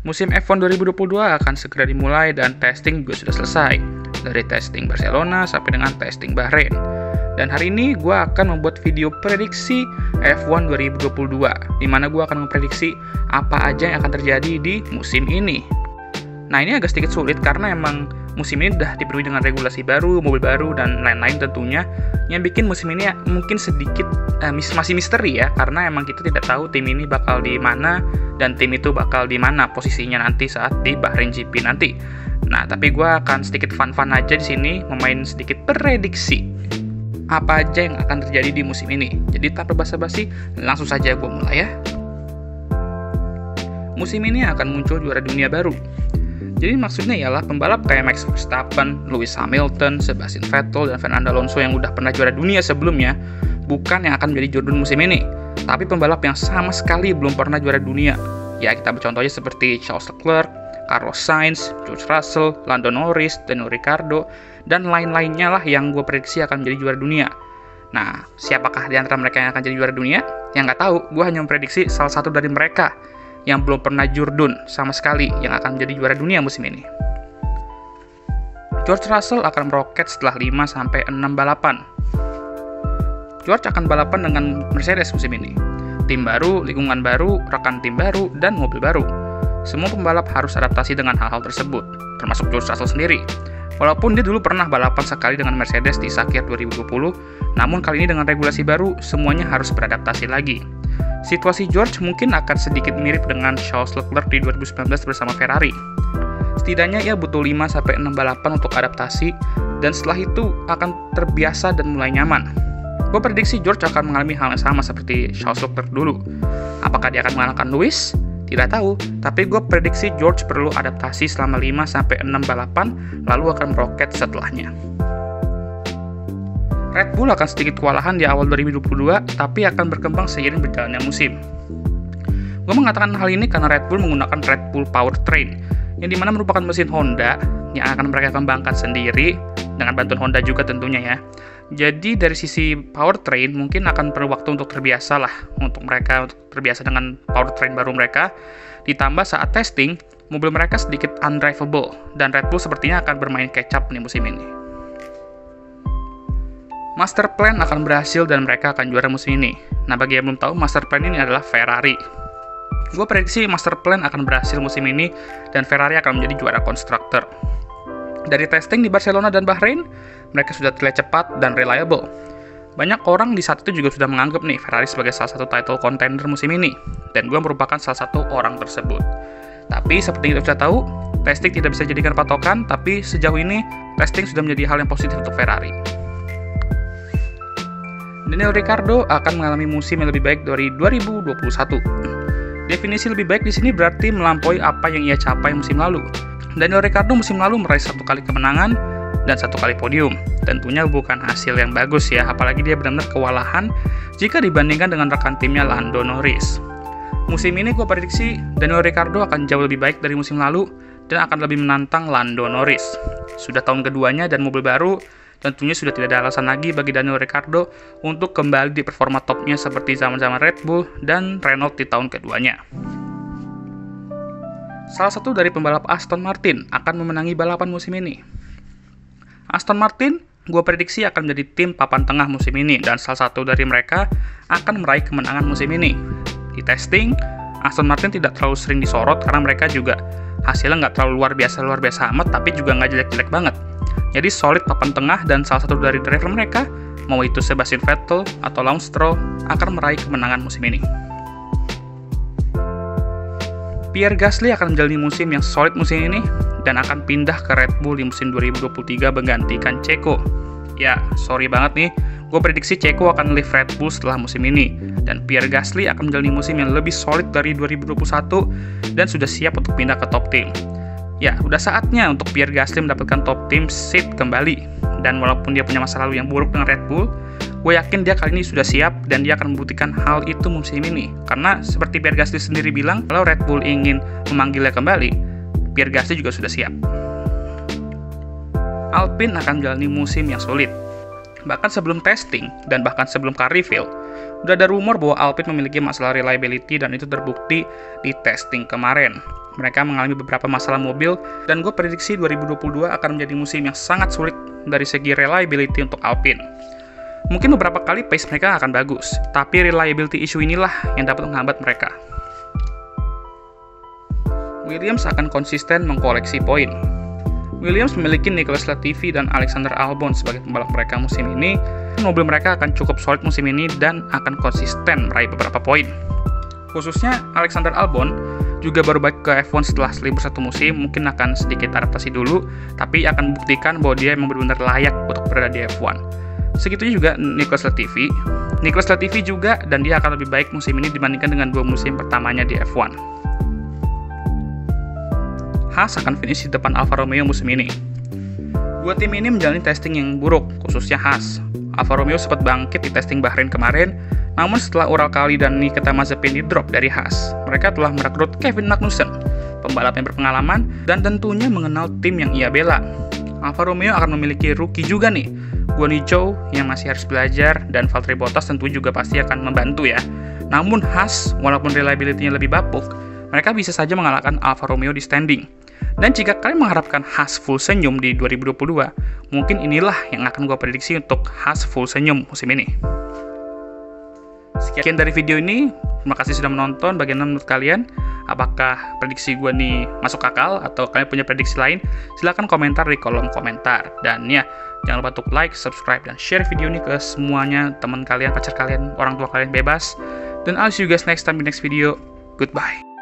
Musim F1 2022 akan segera dimulai dan testing juga sudah selesai. Dari testing Barcelona sampai dengan testing Bahrain. Dan hari ini gue akan membuat video prediksi F1 2022, di mana gue akan memprediksi apa aja yang akan terjadi di musim ini. Nah, ini agak sedikit sulit karena emang musim ini udah dipenuhi dengan regulasi baru, mobil baru, dan lain-lain tentunya, yang bikin musim ini mungkin sedikit masih misteri ya, karena emang kita tidak tahu tim ini bakal di mana dan tim itu bakal di mana posisinya nanti saat di Bahrain GP nanti. Nah, tapi gue akan sedikit fun-fun aja di sini, memain sedikit prediksi apa aja yang akan terjadi di musim ini. Jadi tanpa basa-basi, langsung saja gue mulai ya. Musim ini akan muncul juara dunia baru. Jadi maksudnya ialah pembalap kayak Max Verstappen, Lewis Hamilton, Sebastian Vettel, dan Fernando Alonso yang udah pernah juara dunia sebelumnya, bukan yang akan menjadi juara dunia musim ini, tapi pembalap yang sama sekali belum pernah juara dunia. Ya, kita bercontohnya seperti Charles Leclerc, Carlos Sainz, George Russell, Lando Norris, Daniel Ricciardo, dan lain-lainnya lah yang gue prediksi akan menjadi juara dunia. Nah, siapakah di antara mereka yang akan jadi juara dunia? Yang nggak tahu, gue hanya memprediksi salah satu dari mereka yang belum pernah jurdun sama sekali yang akan menjadi juara dunia musim ini. George Russell akan meroket setelah 5-6 balapan. George akan balapan dengan Mercedes musim ini. Tim baru, lingkungan baru, rekan tim baru, dan mobil baru. Semua pembalap harus adaptasi dengan hal-hal tersebut, termasuk George Russell sendiri. Walaupun dia dulu pernah balapan sekali dengan Mercedes di Sakir 2020, namun kali ini dengan regulasi baru, semuanya harus beradaptasi lagi. Situasi George mungkin akan sedikit mirip dengan Charles Leclerc di 2019 bersama Ferrari. Setidaknya ia butuh 5-6 balapan untuk adaptasi, dan setelah itu akan terbiasa dan mulai nyaman. Gue prediksi George akan mengalami hal yang sama seperti Charles Leclerc dulu. Apakah dia akan mengalahkan Lewis? Tidak tahu, tapi gue prediksi George perlu adaptasi selama 5-6 balapan, lalu akan meroket setelahnya. Red Bull akan sedikit kewalahan di awal 2022, tapi akan berkembang seiring berjalannya musim. Gue mengatakan hal ini karena Red Bull menggunakan Red Bull Powertrain, yang dimana merupakan mesin Honda yang akan mereka kembangkan sendiri, dengan bantuan Honda juga tentunya ya. Jadi dari sisi powertrain mungkin akan perlu waktu untuk terbiasa lah, untuk terbiasa dengan powertrain baru mereka. Ditambah saat testing, mobil mereka sedikit undrivable, dan Red Bull sepertinya akan bermain catch up nih musim ini. Master Plan akan berhasil dan mereka akan juara musim ini. Nah, bagi yang belum tahu, Master Plan ini adalah Ferrari. Gue prediksi Master Plan akan berhasil musim ini dan Ferrari akan menjadi juara konstruktor. Dari testing di Barcelona dan Bahrain, mereka sudah terlihat cepat dan reliable. Banyak orang di saat itu juga sudah menganggap nih Ferrari sebagai salah satu title contender musim ini, dan gue merupakan salah satu orang tersebut. Tapi seperti kita sudah tahu, testing tidak bisa dijadikan patokan, tapi sejauh ini testing sudah menjadi hal yang positif untuk Ferrari. Daniel Ricciardo akan mengalami musim yang lebih baik dari 2021. Definisi lebih baik di sini berarti melampaui apa yang ia capai musim lalu. Daniel Ricciardo musim lalu meraih 1 kali kemenangan dan 1 kali podium. Tentunya bukan hasil yang bagus ya, apalagi dia benar-benar kewalahan jika dibandingkan dengan rekan timnya Lando Norris. Musim ini gue prediksi Daniel Ricciardo akan jauh lebih baik dari musim lalu dan akan lebih menantang Lando Norris. Sudah tahun keduanya dan mobil baru, tentunya sudah tidak ada alasan lagi bagi Daniel Ricciardo untuk kembali di performa topnya seperti zaman-zaman Red Bull dan Renault di tahun keduanya. Salah satu dari pembalap Aston Martin akan memenangi balapan musim ini. Aston Martin, gue prediksi akan menjadi tim papan tengah musim ini, dan salah satu dari mereka akan meraih kemenangan musim ini. Di testing, Aston Martin tidak terlalu sering disorot karena mereka juga hasilnya nggak terlalu luar biasa amat, tapi juga nggak jelek-jelek banget. Jadi solid papan tengah, dan salah satu dari driver mereka, mau itu Sebastian Vettel atau Lance Stroll, akan meraih kemenangan musim ini. Pierre Gasly akan menjalani musim yang solid musim ini dan akan pindah ke Red Bull di musim 2023 menggantikan Checo. Ya, sorry banget nih, gue prediksi Checo akan leave Red Bull setelah musim ini, dan Pierre Gasly akan menjalani musim yang lebih solid dari 2021 dan sudah siap untuk pindah ke top team. Ya, udah saatnya untuk Pierre Gasly mendapatkan top team seat kembali. Dan walaupun dia punya masa lalu yang buruk dengan Red Bull, gue yakin dia kali ini sudah siap dan dia akan membuktikan hal itu musim ini. Karena seperti Pierre Gasly sendiri bilang, kalau Red Bull ingin memanggilnya kembali, Pierre Gasly juga sudah siap. Alpine akan menjalani musim yang sulit. Bahkan sebelum testing dan bahkan sebelum car reveal, Udah ada rumor bahwa Alpine memiliki masalah reliability dan itu terbukti di testing kemarin. Mereka mengalami beberapa masalah mobil, dan gue prediksi 2022 akan menjadi musim yang sangat sulit dari segi reliability untuk Alpine. Mungkin beberapa kali pace mereka akan bagus, tapi reliability issue inilah yang dapat menghambat mereka. Williams akan konsisten mengkoleksi poin. Williams memiliki Nicholas Latifi dan Alexander Albon sebagai pembalap mereka musim ini. Mobil mereka akan cukup solid musim ini dan akan konsisten meraih beberapa poin. Khususnya Alexander Albon juga baru balik ke F1 setelah libur 1 musim, mungkin akan sedikit adaptasi dulu, tapi akan membuktikan bahwa dia memang benar-benar layak untuk berada di F1. Segitu juga Nicholas Latifi. Nicholas Latifi juga, dan dia akan lebih baik musim ini dibandingkan dengan 2 musim pertamanya di F1. Haas akan finish di depan Alfa Romeo musim ini. Dua tim ini menjalani testing yang buruk, khususnya Haas. Alfa Romeo sempat bangkit di testing Bahrain kemarin, namun setelah Uralkali dan Nikita Mazepin di-drop dari Haas, mereka telah merekrut Kevin Magnussen, pembalap yang berpengalaman dan tentunya mengenal tim yang ia bela. Alfa Romeo akan memiliki rookie juga nih, Guan Yu Zhou yang masih harus belajar, dan Valtteri Bottas tentu juga pasti akan membantu ya. Namun Haas, walaupun reliability-nya lebih bapuk, mereka bisa saja mengalahkan Alfa Romeo di standing. Dan jika kalian mengharapkan Haas full senyum di 2022, mungkin inilah yang akan gue prediksi untuk Haas full senyum musim ini. Sekian dari video ini, terima kasih sudah menonton. Bagaimana menurut kalian? Apakah prediksi gue nih masuk akal atau kalian punya prediksi lain? Silahkan komentar di kolom komentar. Dan ya, jangan lupa untuk like, subscribe, dan share video ini ke semuanya, teman kalian, pacar kalian, orang tua kalian, bebas. Dan I'll see you guys next time in next video. Goodbye.